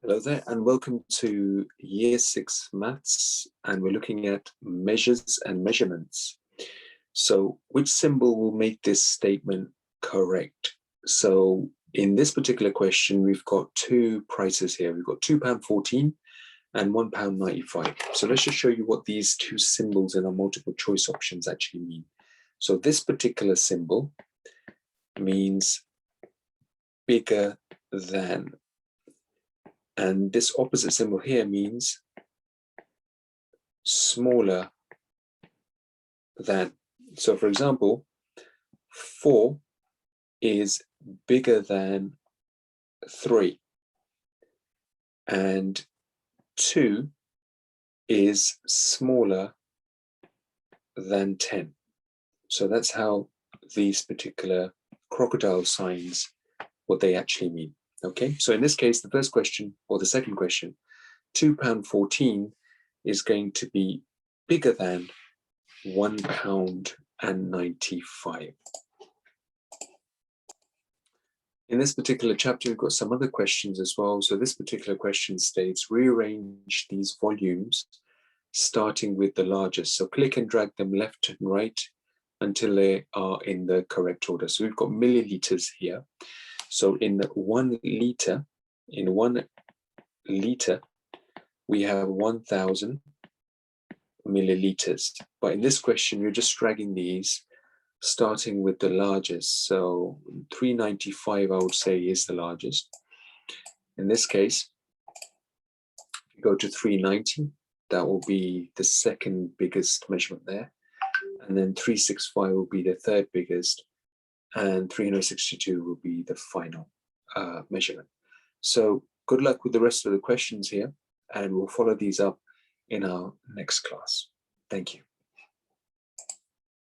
Hello there, and welcome to Year 6 Maths, and we're looking at measures and measurements. So which symbol will make this statement correct? So in this particular question, we've got two prices here. We've got £2.14 and £1.95. So let's just show you what these two symbols in our multiple choice options actually mean. So this particular symbol means bigger than. And this opposite symbol here means smaller than. So for example, 4 is bigger than 3, and 2 is smaller than 10. So that's how these particular crocodile signs, what they actually mean. Okay, so in this case, the first question, or the second question, £2.14 is going to be bigger than £1.95. In this particular chapter, we've got some other questions as well. So this particular question states, rearrange these volumes starting with the largest. So click and drag them left and right until they are in the correct order. So we've got milliliters here. So in 1 liter, we have 1,000 milliliters. But in this question, you're just dragging these, starting with the largest. So 395, I would say, is the largest. In this case, if you go to 390, that will be the second biggest measurement there. And then 365 will be the third biggest. And 362 will be the final measurement. So good luck with the rest of the questions here, and we'll follow these up in our next class. Thank you.